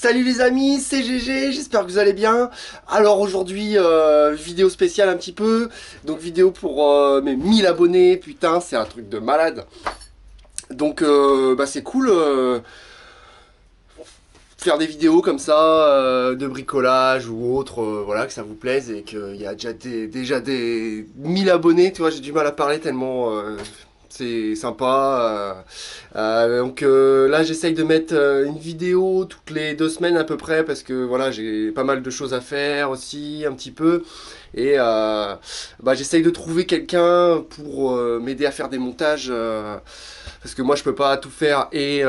Salut les amis, c'est GG, j'espère que vous allez bien. Alors aujourd'hui, vidéo spéciale un petit peu. Donc vidéo pour mes 1000 abonnés, putain c'est un truc de malade. Donc c'est cool faire des vidéos comme ça, de bricolage ou autre, voilà, que ça vous plaise et qu'il y a déjà des 1000 abonnés, tu vois, j'ai du mal à parler tellement c'est sympa. Là j'essaye de mettre une vidéo toutes les 2 semaines à peu près parce que voilà, j'ai pas mal de choses à faire aussi, un petit peu. Et j'essaye de trouver quelqu'un pour m'aider à faire des montages. Parce que moi je peux pas tout faire et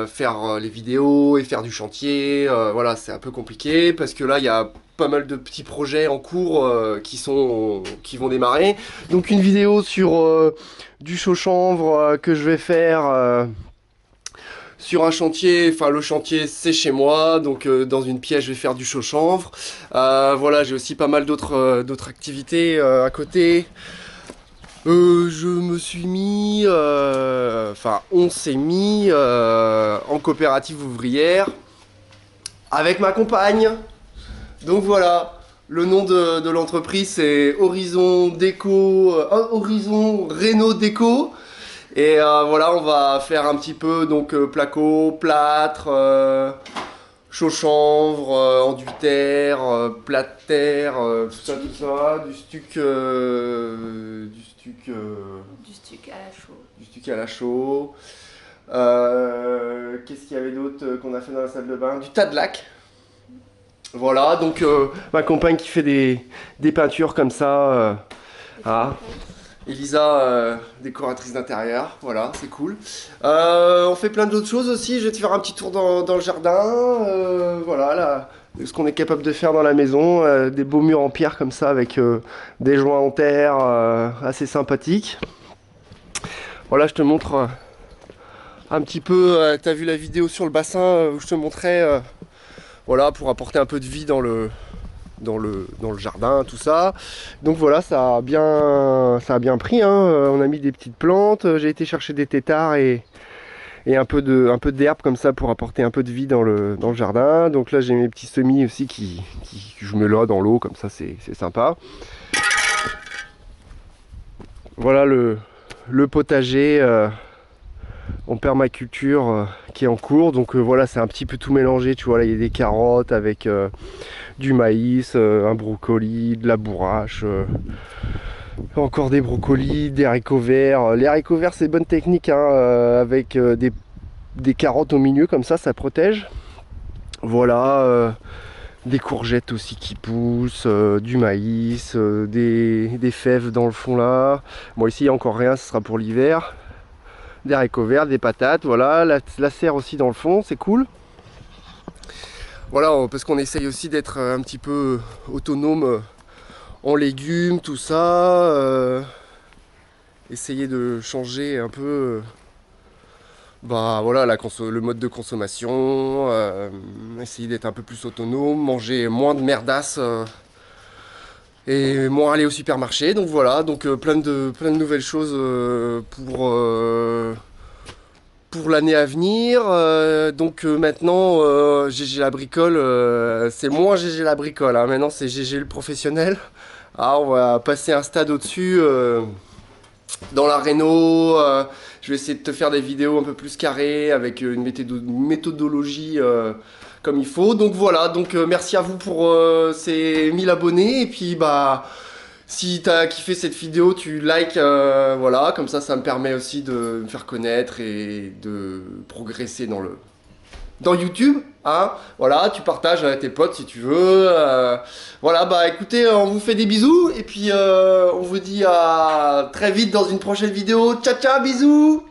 faire les vidéos et faire du chantier, voilà c'est un peu compliqué parce que là il y a pas mal de petits projets en cours qui vont démarrer. Donc une vidéo sur du chaud-chanvre que je vais faire sur un chantier, enfin le chantier c'est chez moi, donc dans une pièce je vais faire du chaud-chanvre. Voilà, j'ai aussi pas mal d'autres activités à côté. Je me suis mis, on s'est mis en coopérative ouvrière avec ma compagne. Donc voilà, le nom de l'entreprise c'est Horizon Déco, Horizon Réno Déco. Et voilà, on va faire un petit peu donc placo, plâtre, chaud-chanvre, enduit terre, plat de terre, tout ça, Du stuc à la chaux. du stuc à la chaux. Qu'est-ce qu'il y avait d'autre qu'on a fait dans la salle de bain? Du tas de lac. Voilà, donc ma compagne qui fait des peintures comme ça. Ah. Elisa, décoratrice d'intérieur, voilà, c'est cool. On fait plein d'autres choses aussi, je vais te faire un petit tour dans le jardin, voilà, là, ce qu'on est capable de faire dans la maison, des beaux murs en pierre comme ça avec des joints en terre assez sympathiques. Voilà, je te montre un petit peu, t'as vu la vidéo sur le bassin où je te montrais, voilà, pour apporter un peu de vie dans le jardin, tout ça. Donc voilà, ça a bien pris, hein. On a mis des petites plantes, j'ai été chercher des têtards et un peu d'herbe comme ça pour apporter un peu de vie dans le jardin. Donc là j'ai mes petits semis aussi qui je mets là dans l'eau, comme ça c'est sympa. Voilà le potager en permaculture qui est en cours. Donc voilà, c'est un petit peu tout mélangé, tu vois, là il y a des carottes avec du maïs, un brocoli, de la bourrache, encore des brocolis, des haricots verts. Les haricots verts c'est bonne technique, hein, avec des carottes au milieu comme ça protège. Voilà, des courgettes aussi qui poussent, du maïs, des fèves dans le fond là. Bon, ici il n'y a encore rien, ce sera pour l'hiver. Des haricots verts, des patates, voilà, la serre aussi dans le fond, c'est cool. Voilà, parce qu'on essaye aussi d'être un petit peu autonome en légumes, tout ça. Essayer de changer un peu voilà, le mode de consommation. Essayer d'être un peu plus autonome, manger moins de merdasse et moins aller au supermarché. Donc voilà, donc plein de nouvelles choses pour l'année à venir. Maintenant, GG la bricole, c'est moins GG la bricole, hein. Maintenant c'est GG le professionnel. Ah, on va passer un stade au-dessus dans la réno. Je vais essayer de te faire des vidéos un peu plus carrées avec une méthodologie comme il faut. Donc voilà, donc merci à vous pour ces 1000 abonnés. Et puis si t'as kiffé cette vidéo, tu likes, voilà, comme ça me permet aussi de me faire connaître et de progresser dans YouTube, hein. Voilà, tu partages avec tes potes si tu veux. Voilà, écoutez, on vous fait des bisous et puis on vous dit à très vite dans une prochaine vidéo. Ciao ciao, bisous.